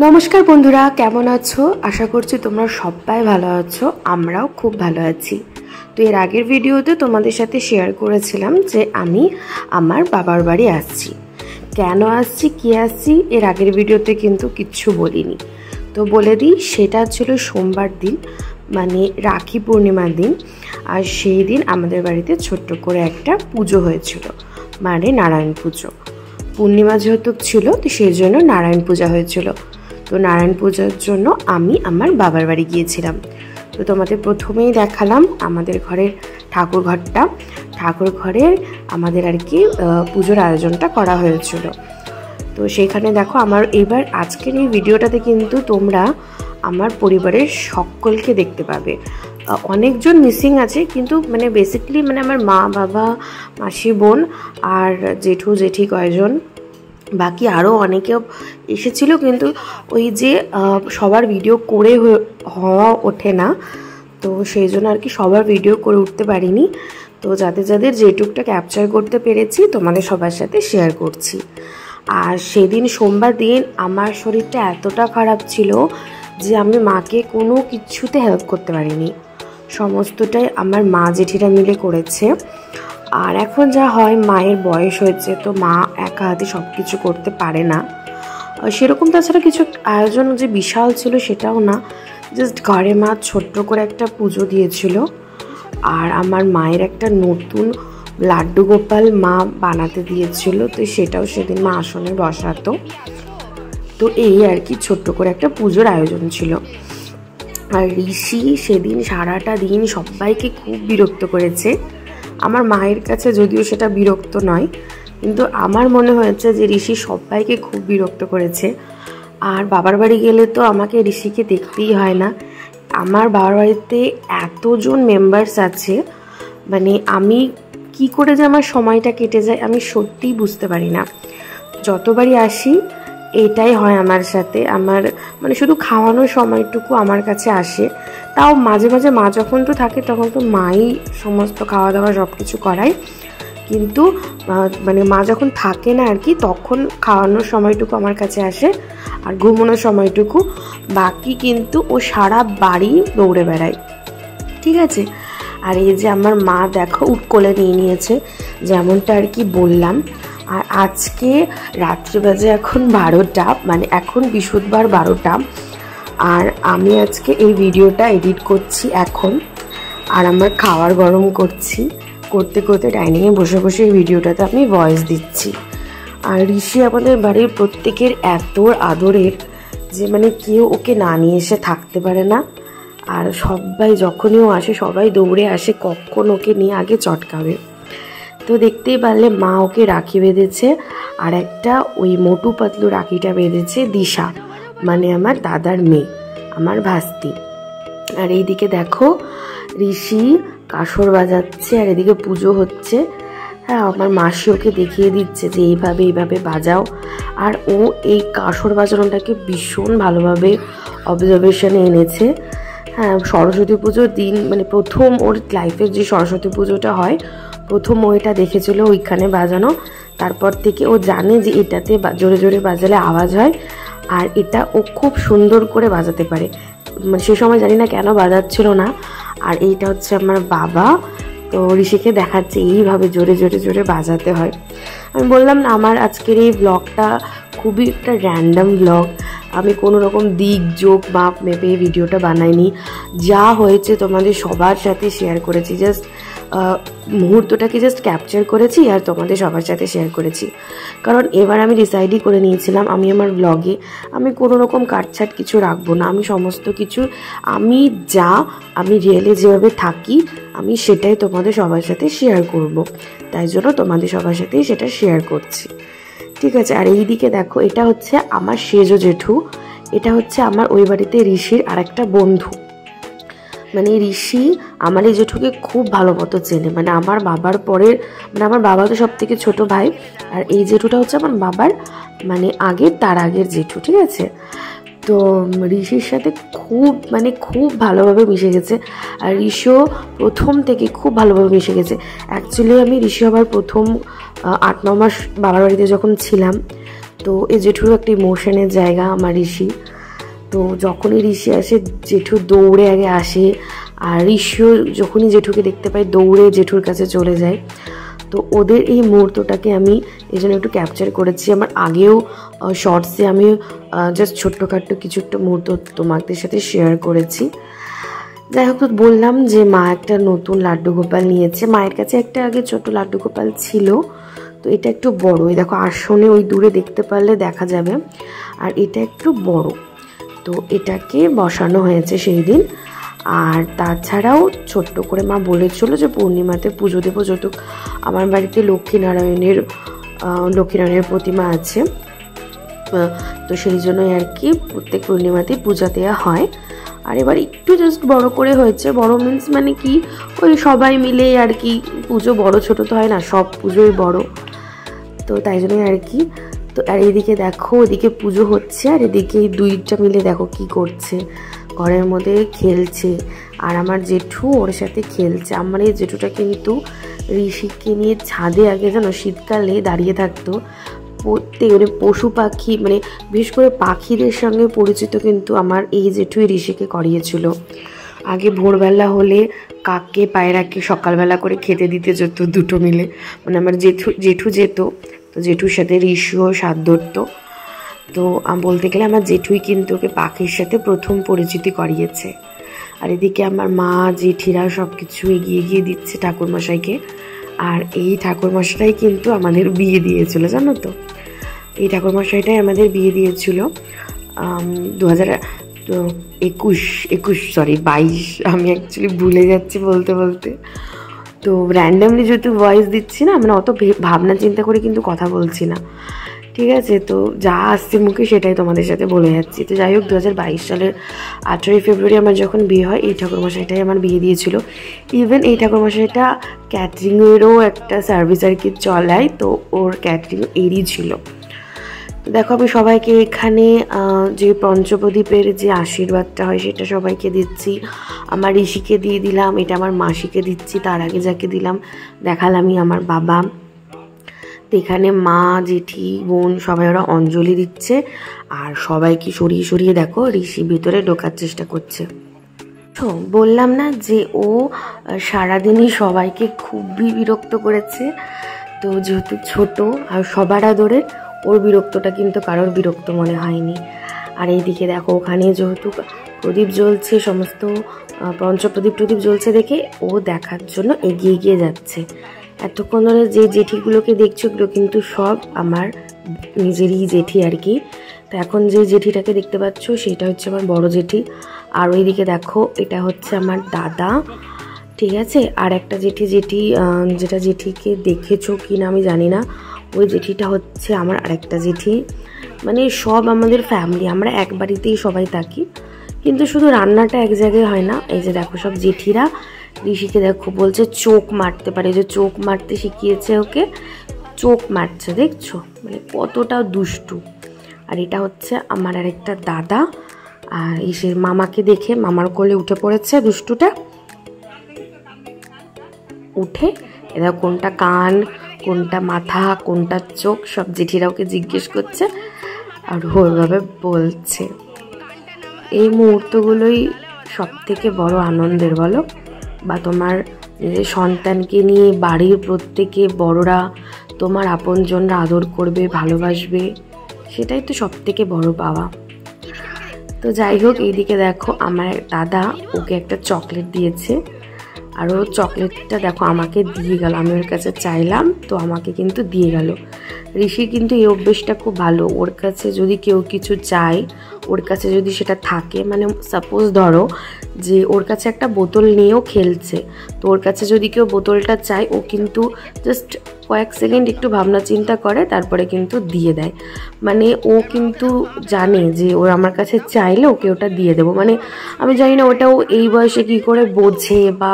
নমস্কার বন্ধুরা, কেমন আছো? আশা করছি তোমরা সবাই ভালো আছো। আমরাও খুব ভালো আছি। তো এর আগের ভিডিওতে তোমাদের সাথে শেয়ার করেছিলাম যে আমি আমার বাবার বাড়ি আসছি। কেন আসছি, কি আসছি, এর আগের ভিডিওতে কিন্তু কিচ্ছু বলিনি। তো বলে দিই, সেটা ছিল সোমবার দিন, মানে রাখি পূর্ণিমার দিন। আর সেই দিন আমাদের বাড়িতে ছোট্ট করে একটা পুজো হয়েছিল, মানে নারায়ণ পুজো। পূর্ণিমা যেহেতু ছিল, তো সেই জন্য নারায়ণ পূজা হয়েছিল। তো নারায়ণ পূজার জন্য আমি আমার বাবার বাড়ি গিয়েছিলাম। তো তোমাদের প্রথমেই দেখালাম আমাদের ঘরের ঠাকুর ঘরের আমাদের আর কি পুজোর আয়োজনটা করা হয়েছিল। তো সেইখানে দেখো, আমার এবার আজকের এই ভিডিওটাতে কিন্তু তোমরা আমার পরিবারের সকলকে দেখতে পাবে। অনেকজন মিসিং আছে, কিন্তু মানে বেসিক্যালি মানে আমার মা, বাবা, মাসি, বোন আর জেঠু জেঠি কয়জন, বাকি আরও অনেকেও এসেছিল, কিন্তু ওই যে সবার ভিডিও করে হওয়া ওঠে না, তো সেই জন্য আর কি সবার ভিডিও করে উঠতে পারিনি। তো যাদের যেটুকটা ক্যাপচার করতে পেরেছি তোমাদের সবার সাথে শেয়ার করছি। আর সেদিন সোমবার দিন আমার শরীরটা এতটা খারাপ ছিল যে আমি মাকে কোনো কিছুতে হেল্প করতে পারিনি। সমস্তটাই আমার মা জেঠিরা মিলে করেছে। আর এখন যা হয়, মায়ের বয়স হয়েছে, তো মা একা হাতে সব কিছু করতে পারে না সেরকম। তাছাড়া কিছু আয়োজন যে বিশাল ছিল সেটাও না, জাস্ট ঘরে মা ছোট্ট করে একটা পুজো দিয়েছিল। আর আমার মায়ের একটা নতুন লাড্ডু গোপাল মা বানাতে দিয়েছিল, তো সেটাও সেদিন মা আসনে বসাতো। তো এই আর কি ছোট্ট করে একটা পুজোর আয়োজন ছিল। আর ঋষি সেদিন সারাটা দিন সবাইকে খুব বিরক্ত করেছে। আমার মায়ের কাছে যদিও সেটা বিরক্ত নয়, কিন্তু আমার মনে হয়েছে যে ঋষি সবাইকে খুব বিরক্ত করেছে। আর বাবার বাড়ি গেলে তো আমাকে ঋষিকে দেখতেই হয় না। আমার বাবার বাড়িতে এতজন মেম্বার্স আছে, মানে আমি কি করে যে আমার সময়টা কেটে যায় আমি সত্যিই বুঝতে পারি না। যতবারই আসি এটাই হয় আমার সাথে। আমার মানে শুধু খাওয়ানোর সময়টুকু আমার কাছে আসে, তাও মাঝে মাঝে মা যখন তো থাকে তখন তো মাই সমস্ত খাওয়া দাওয়া সব কিছু করায়, কিন্তু মানে মা যখন থাকে না আর কি, তখন খাওয়ানোর সময়টুকু আমার কাছে আসে আর ঘুমানোর সময়টুকু। বাকি কিন্তু ও সারা বাড়ি দৌড়ে বেড়ায়, ঠিক আছে। আর এই যে আমার মা দেখো উটকোলে নিয়ে নিয়েছে, যেমনটা আর কি বললাম। আর আজকে রাত্রি বাজে এখন 12টা, মানে এখন বৃহস্পতিবার 12টা। আর আমি আজকে এই ভিডিওটা এডিট করছি এখন, আর আমার খাবার গরম করছি, করতে করতে ডাইনিংয়ে বসে বসে এই ভিডিওটাতে আমি ভয়েস দিচ্ছি। আর ঋষি আমাদের বাড়ির প্রত্যেকের এত আদরের যে মানে কেউ ওকে না নিয়ে এসে থাকতে পারে না। আর সবাই যখনই ও আসে সবাই দৌড়ে আসে কখন ওকে নিয়ে আগে চটকাবে। তো দেখতেই পারলে মা ওকে রাখি বেঁধেছে, আর একটা ওই মোটু পাতলু রাখিটা বেঁধেছে দিশা, মানে আমার দাদার মেয়ে, আমার ভাস্তি। আর এইদিকে দেখো ঋষি কাসর বাজাচ্ছে, আর এদিকে পুজো হচ্ছে। হ্যাঁ, আমার মাসি ওকে দেখিয়ে দিচ্ছে যে এইভাবে বাজাও। আর ও এই কাসর বাজানোটাকে ভীষণ ভালোভাবে অবজারভেশনে এনেছে। হ্যাঁ, সরস্বতী পুজোর দিন মানে প্রথম ওর লাইফের যে সরস্বতী পুজোটা হয়, প্রথম ও এটা দেখেছিল ওইখানে বাজানো। তারপর থেকে ও জানে যে এটাতে জোরে জোরে বাজালে আওয়াজ হয়, আর এটা ও খুব সুন্দর করে বাজাতে পারে। মানে সে সময় জানি না কেন বাজাচ্ছিল না। আর এইটা হচ্ছে আমার বাবা, তো ঋষিকে দেখাচ্ছে এইভাবে জোরে জোরে জোরে বাজাতে হয়। আমি বললাম না, আমার আজকের এই ব্লগটা খুবই একটা র্যান্ডম ব্লগ। আমি কোনো রকম দিক যোগ মাপ মেপে এই ভিডিওটা বানাইনি। যা হয়েছে তোমাদের সবার সাথে শেয়ার করেছি, জাস্ট মুহূর্তটাকে জাস্ট ক্যাপচার করেছি আর তোমাদের সবার সাথে শেয়ার করেছি। কারণ এবার আমি ডিসাইডই করে নিয়েছিলাম আমি আমার ব্লগে আমি কোনো রকম কাটছাট কিছু রাখবো না। আমি সমস্ত কিছু আমি রিয়েলে যেভাবে থাকি আমি সেটাই তোমাদের সবার সাথে শেয়ার করব। তাই জন্য তোমাদের সবার সাথেই সেটা শেয়ার করছি, ঠিক আছে। আর এইদিকে দেখো, এটা হচ্ছে আমার সেজো জেঠু, এটা হচ্ছে আমার ওই বাড়িতে ঋষির আর একটা বন্ধু। মানে ঋষি আমার এই জেঠুকে খুব ভালো মতো চেনে, মানে আমার বাবার পরের, মানে আমার বাবা তো সব থেকে ছোটো ভাই, আর এই জেঠুটা হচ্ছে আমার বাবার মানে তার আগের জেঠু, ঠিক আছে। তো ঋষির সাথে খুব ভালোভাবে মিশে গেছে। আর ঋষিও প্রথম থেকে খুব ভালোভাবে মিশে গেছে। অ্যাকচুয়ালি আমি ঋষি হবার প্রথম 8-9 মাস বাবার বাড়িতে যখন ছিলাম, তো এই জেঠুরও একটা ইমোশনের জায়গা আমার ঋষি। তো যখনই ঋষি আসে জেঠু দৌড়ে আগে আসে, আর ঋষিও যখনই জেঠুকে দেখতে পায় দৌড়ে জেঠুর কাছে চলে যায়। তো ওদের এই মুহূর্তটাকে আমি এই জন্য একটু ক্যাপচার করেছি। আমার আগেও শর্টসে আমি জাস্ট ছোট্টখাট্ট কিছু একটা মুহূর্ত তোমাদের সাথে শেয়ার করেছি। যাই হোক, বললাম যে মা একটা নতুন লাড্ডু গোপাল নিয়েছে। মায়ের কাছে একটা আগে ছোট লাড্ডু গোপাল ছিল, তো এটা একটু বড়, এই দেখো আসনে ওই দূরে দেখতে পারলে দেখা যাবে, আর এটা একটু বড়। তো এটাকে বসানো হয়েছে সেই দিন। আর তাছাড়াও ছোট্ট করে মা বলেছিল যে পূর্ণিমাতে পুজো দেবো, যেহেতু আমার বাড়িতে লক্ষ্মীনারায়ণের প্রতিমা আছে, তো সেই জন্যই আর কি প্রত্যেক পূর্ণিমাতে পূজা দেওয়া হয়। আর এবার একটু জাস্ট বড় করে হয়েছে। বড় মিন্স মানে কি, ওই সবাই মিলে আর কি, পুজো বড় ছোট তো হয় না, সব পুজোই বড়, তো তাই জন্যই আর কি। তো আর এদিকে দেখো, ওদিকে পুজো হচ্ছে আর এদিকে এই দুইটা মিলে দেখো কি করছে, ঘরের মধ্যে খেলছে। আর আমার জেঠু ওর সাথে খেলছে। আমার এই জেঠুটা কিন্তু ঋষিকে নিয়ে ছাদে আগে জানো শীতকালে দাঁড়িয়ে থাকতো। প্রত্যেক মানে পশু পাখি, মানে বিশেষ করে পাখিদের সঙ্গে পরিচিত কিন্তু আমার এই জেঠুই ঋষিকে করিয়েছিল। আগে ভোরবেলা হলে কাককে পায়রাকে সকালবেলা করে খেতে দিতে যেত দুটো মিলে, মানে আমার জেঠু যেত, তো জেঠুর সাথে ঋষিও সাথ ধরতো। তো বলতে গেলে আমার জেঠুই কিন্তু ওকে পাখির সাথে প্রথম পরিচিতি করিয়েছে। আর এদিকে আমার মা জেঠিরা সব কিছু এগিয়ে গিয়ে দিচ্ছে ঠাকুরমশাইকে। আর এই ঠাকুরমশাই কিন্তু আমাদের বিয়ে দিয়েছিল, জানো তো, এই ঠাকুরমশাইটাই আমাদের বিয়ে দিয়েছিল 2021 আমি অ্যাকচুয়ালি ভুলে যাচ্ছি বলতে বলতে। তো র্যান্ডামলি যেহেতু ভয়েস দিচ্ছি না, মানে অত ভাবনা চিন্তা করে কিন্তু কথা বলছি না, ঠিক আছে। তো যা আসছে মুখে সেটাই তোমাদের সাথে বলে যাচ্ছি। তো যাই হোক, 2022 সালের 18ই ফেব্রুয়ারি আমার যখন বিয়ে হয়, এই ঠাকুরমশাইটাই আমার বিয়ে দিয়েছিল। ইভেন এই ঠাকুরমশাইটা ক্যাটারিংয়েরও একটা সার্ভিস আর কি চলায়, তো ওর ক্যাটারিং এরই ছিল। তো দেখো, আমি সবাইকে এখানে যে পঞ্চপ্রদীপের যে আশীর্বাদটা হয় সেটা সবাইকে দিচ্ছি। আমার ঋষিকে দিয়ে দিলাম, এটা আমার মাসিকে দিচ্ছি, তার আগে যাকে দিলাম দেখালামই আমার বাবা। তো এখানে মা জেঠি বোন সবাই ওরা অঞ্জলি দিচ্ছে, আর সবাইকে সরিয়ে সরিয়ে দেখো ঋষি ভিতরে ঢোকার চেষ্টা করছে। তো বললাম না যে ও সারাদিনই সবাইকে খুবই বিরক্ত করেছে। তো যেহেতু ছোট আর সবার আদরের, ওর বিরক্তটা কিন্তু কারোর বিরক্ত মনে হয়নি। আর এইদিকে দেখো, ওখানে যেহেতু প্রদীপ জ্বলছে, সমস্ত পঞ্চপ্রদীপ জ্বলছে দেখে ও দেখার জন্য এগিয়ে গিয়ে যাচ্ছে। এতক্ষণ ধরে যে জেঠিগুলোকে দেখছো, এগুলো কিন্তু সব আমার নিজেরই জেঠি আর কি। তো এখন যে জেঠিটাকে দেখতে পাচ্ছ সেটা হচ্ছে আমার বড় জেঠি। আর ওইদিকে দেখো, এটা হচ্ছে আমার দাদা, ঠিক আছে। আর একটা যেটা জেঠিকে দেখেছো কি না আমি জানি না, ওই জেঠিটা হচ্ছে আমার আরেকটা জেঠি। মানে সব আমাদের ফ্যামিলি, আমরা এক বাড়িতেই সবাই থাকি, কিন্তু শুধু রান্নাটা এক জায়গায় হয় না। এই যে দেখো সব জেঠিরা ঋষিকে দেখো বলছে চোখ মারতে পারে, যে চোখ মারতে শিখিয়েছে ওকে, চোখ মারছে, দেখছো মানে কতটা দুষ্টু। আর এটা হচ্ছে আমার আরেকটা দাদা, আর এসে মামাকে দেখে মামার কোলে উঠে পড়েছে দুষ্টুটা। উঠে এরা কোনটা কান, কোনটা মাথা, কোনটা চোখ, সব জেঠিরা ওকে জিজ্ঞেস করছে আর ওইভাবে বলছে। এই মুহূর্তগুলোই সব থেকে বড় আনন্দের, বলো? বা তোমার নিজের সন্তানকে নিয়ে বাড়ির প্রত্যেকে বড়রা, তোমার আপনজনরা আদর করবে, ভালোবাসবে, সেটাই তো সব থেকে বড় পাওয়া। তো যাই হোক, এইদিকে দেখো আমার দাদা ওকে একটা চকলেট দিয়েছে, আর ও চকলেটটা দেখো আমাকে দিয়ে গেল। আমি ওর কাছে চাইলাম, তো আমাকে কিন্তু দিয়ে গেল। ঋষি কিন্তু এই অভ্যেসটা খুব ভালো, ওর কাছে যদি কেউ কিছু চায়, ওর কাছে যদি সেটা থাকে, মানে সাপোজ ধরো যে ওর কাছে একটা বোতল নিয়েও খেলছে, তো ওর কাছে যদি কেউ বোতলটা চায়, ও কিন্তু জাস্ট কয়েক সেকেন্ড একটু ভাবনা চিন্তা করে, তারপরে কিন্তু দিয়ে দেয়। মানে ও কিন্তু জানে যে ওর আমার কাছে চাইলে ওকে ওটা দিয়ে দেবো। মানে আমি জানি না ওটাও এই বয়সে কী করে বোঝে বা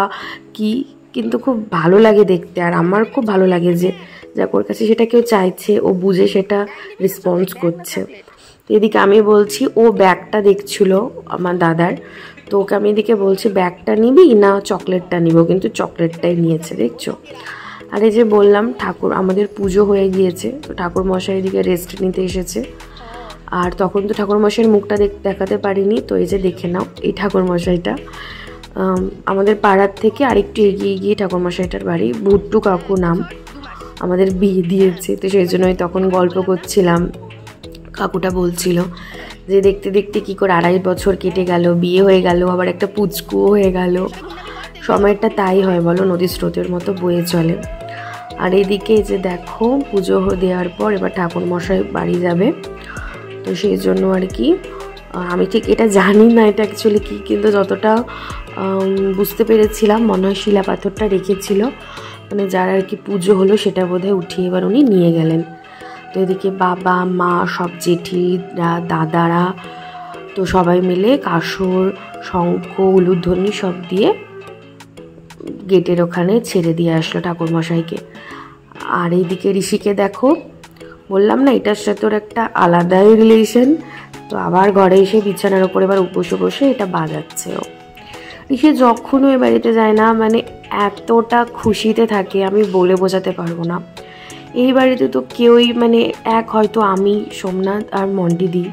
কি, কিন্তু খুব ভালো লাগে দেখতে। আর আমার খুব ভালো লাগে যে যাক ওর কাছে সেটা কেউ চাইছে, ও বুঝে সেটা রেসপন্স করছে। তো এদিকে আমি বলছি, ও ব্যাগটা দেখছিল আমার দাদার, তো ওকে আমি এদিকে বলছি ব্যাগটা নিবি না চকলেটটা নিব, কিন্তু চকলেটটাই নিয়েছে, দেখছো। আর এই যে বললাম ঠাকুর আমাদের পুজো হয়ে গিয়েছে, তো ঠাকুর মশাই এদিকে রেস্ট নিতে এসেছে। আর তখন তো ঠাকুর মশাইয়ের মুখটা দেখাতে পারিনি, তো এই যে দেখে নাও এই ঠাকুর মশাইটা আমাদের পাড়ার থেকে আরেকটু এগিয়ে গিয়ে ঠাকুর মশাইটার বাড়ি, বুট্টু কাকু নাম, আমাদের বিয়ে দিয়েছে। তো সেই জন্যই তখন গল্প করছিলাম, কাকুটা বলছিল যে দেখতে দেখতে কী করে 2.5 বছর কেটে গেল, বিয়ে হয়ে গেল, আবার একটা পুচকুও হয়ে গেল। সময়টা তাই হয় বলো, নদীর স্রোতের মতো বয়ে চলে। আর এদিকে যে দেখো পুজো দেওয়ার পর এবার ঠাকুর মশাই বাড়ি যাবে, তো সেই জন্য আর কি আমি ঠিক এটা জানি না এটা অ্যাকচুয়ালি কী, কিন্তু যতটা বুঝতে পেরেছিলাম মনে হয় শিলা পাথরটা রেখেছিল, মানে যার আর কি পুজো হলো সেটা বোধহয় উঠিয়ে এবার উনি নিয়ে গেলেন। তো এদিকে বাবা মা সব জেঠিরা দাদারা তো সবাই মিলে কাসর শঙ্খ উলুধ্বনি সব দিয়ে গেটের ওখানে ছেড়ে দিয়ে আসলো ঠাকুরমশাইকে। আর এইদিকে ঋষিকে দেখো, বললাম না এটার সাথে ওর একটা আলাদাই রিলেশন, তো আবার ঘরে এসে বিছানার ওপর এবার বসে বসে এটা বাজাচ্ছে। ও ঋষি যখনও এ বাড়িতে যায় না মানে এতটা খুশিতে থাকে আমি বলে বোঝাতে পারবো না। এই বাড়িতে তো কেউই মানে হয়তো আমি সোমনাথ আর মন্টি দি,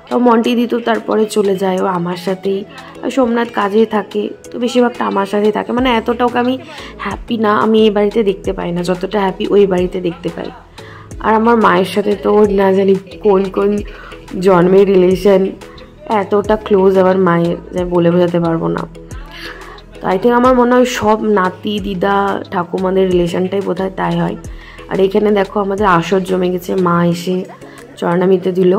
তো মন্টি দি তো তারপরে চলে যায় ও আমার সাথেই, সোমনাথ কাজে থাকে, তো বেশিরভাগটা আমার সাথেই থাকে। মানে এতটা ওকে আমি হ্যাপি না আমি এই বাড়িতে দেখতে পাই না যতটা হ্যাপি ওই বাড়িতে দেখতে পাই। আর আমার মায়ের সাথে তো না জানি কোন কোন জন্মের রিলেশন, এতটা ক্লোজ আমার মায়ের যে বলে বোঝাতে পারবো না। তো আই থিঙ্ক আমার মনে হয় সব নাতি দিদা ঠাকুমাদের রিলেশনটাই বোধহয় তাই হয়। আর এখানে দেখো আমাদের আসর জমে গেছে, মা এসে চরণামিতে দিল।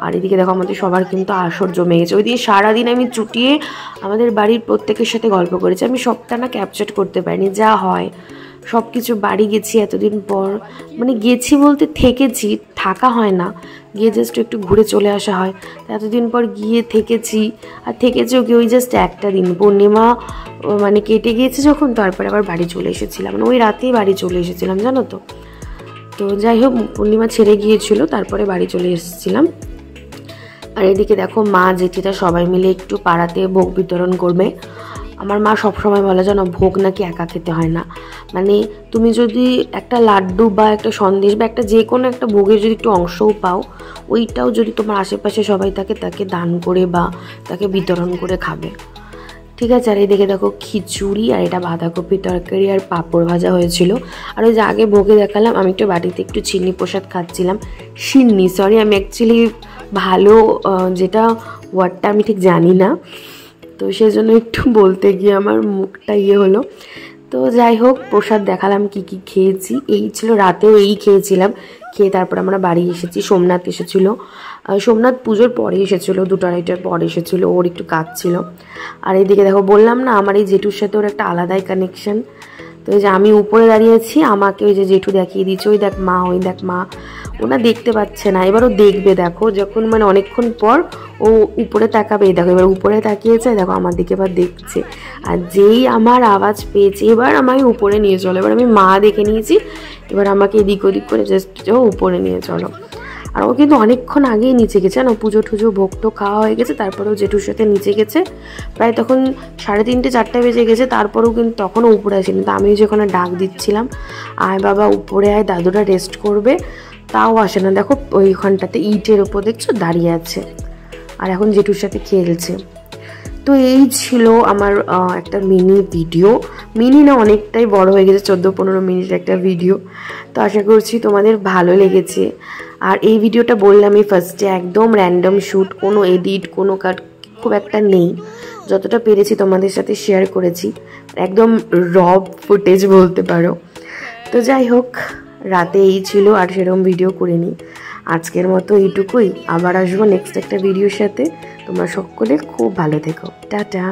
আর এদিকে দেখো আমাদের সবার কিন্তু আসর জমে গেছে। ওই দিন সারাদিন আমি চুটিয়ে আমাদের বাড়ির প্রত্যেকের সাথে গল্প করেছি। আমি সবটা না ক্যাপচার করতে পারিনি, যা হয় সব কিছু। বাড়ি গেছি এতদিন পর, মানে গেছি বলতে থেকেছি, থাকা হয় না, গিয়ে জাস্ট একটু ঘুরে চলে আসা হয়। এতদিন পর গিয়ে থেকেছি, আর থেকেছেও কি ওই জাস্ট একটা দিন পূর্ণিমা মানে কেটে গিয়েছে যখন, তারপরে আবার বাড়ি চলে এসেছিলাম, মানে ওই রাতেই বাড়ি চলে এসেছিলাম জানো তো। তো যাই হোক পূর্ণিমা ছেড়ে গিয়েছিল, তারপরে বাড়ি চলে এসেছিলাম। আর এদিকে দেখো মা জেঠিরা সবাই মিলে একটু পাড়াতে ভোগ বিতরণ করবে। আমার মা সবসময় বলে জানো ভোগ নাকি একা খেতে হয় না, মানে তুমি যদি একটা লাড্ডু বা একটা সন্দেশ বা একটা যে কোনো একটা ভোগের যদি একটু অংশও পাও, ওইটাও যদি তোমার আশেপাশে সবাই থাকে তাকে দান করে বা তাকে বিতরণ করে খাবে, ঠিক আছে। আর এদিকে দেখো খিচুড়ি আর এটা বাঁধাকপি তরকারি আর পাঁপড় ভাজা হয়েছিল। আর ওই যে আগে ভোগে দেখালাম আমি একটু বাটিতে একটু চিনি প্রসাদ খাচ্ছিলাম, সিন্নি সরি আমি অ্যাকচুয়ালি ভালো যেটা ওয়ার্ডটা আমি ঠিক জানি না, তো সেই জন্য একটু বলতে গিয়ে আমার মুখটা হলো। তো যাই হোক প্রসাদ দেখালাম কি কি খেয়েছি, এই ছিল রাতেও এই খেয়েছিলাম, খেয়ে তারপর আমরা বাড়ি এসেছি। সোমনাথ এসেছিলো, সোমনাথ পুজোর পরে এসেছিলো, 2-2:30টার পরে এসেছিলো, ওর একটু কাজ ছিল। আর এইদিকে দেখো বললাম না আমার এই জেঠুর সাথে ওর একটা আলাদাই কানেকশন। তো এই যে আমি উপরে দাঁড়িয়েছি, আমাকে ওই যে জেঠু দেখিয়ে দিচ্ছে ওই দেখ মা, ওই দেখ মা। ওনা দেখতে পাচ্ছে না, এবার ও দেখবে দেখো যখন মানে অনেকক্ষণ পর ও উপরে তাকাবে, এই দেখো এবার উপরে তাকিয়েছে, দেখো আমার দিকে এবার দেখছে। আর যেই আমার আওয়াজ পেয়েছে এবার আমাকে উপরে নিয়ে চলো, এবার আমি মা দেখে নিয়েছি, এবার আমাকে এদিক ওদিক করে জাস্ট উপরে নিয়ে চলো। আর ও কিন্তু অনেকক্ষণ আগেই নিচে গেছে না, পুজো টুজো ভোগ তো খাওয়া হয়ে গেছে, তারপরেও জেঠুর সাথে নিচে গেছে, প্রায় তখন 3:30-4টা বেজে গেছে, তারপরেও কিন্তু তখনও উপরে আসেনি। তো আমি যেখানে ডাক দিচ্ছিলাম আয় বাবা উপরে আয়, দাদুরা রেস্ট করবে, তাও আসে না। দেখো ওইখানটাতে ইটের ওপর দেখছো দাঁড়িয়ে আছে, আর এখন জেঠুর সাথে খেলছে। তো এই ছিল আমার একটা মিনি ভিডিও, মিনি না অনেকটাই বড় হয়ে গেছে, 14-15 মিনিটের একটা ভিডিও। তো আশা করছি তোমাদের ভালো লেগেছে। আর এই ভিডিওটা বললামই ফার্স্টে একদম র্যান্ডম শ্যুট, কোনো এডিট কোনো কাট খুব একটা নেই, যতটা পেরেছি তোমাদের সাথে শেয়ার করেছি, একদম র ফুটেজ বলতে পারো। তো যাই হোক রাতে এই ছিল, আর সেরকম ভিডিও করিনি। আজকের মতো এইটুকুই, আবার আসবো নেক্সট একটা ভিডিওর সাথে। তোমরা সকলে খুব ভালো থেকো, টাটা।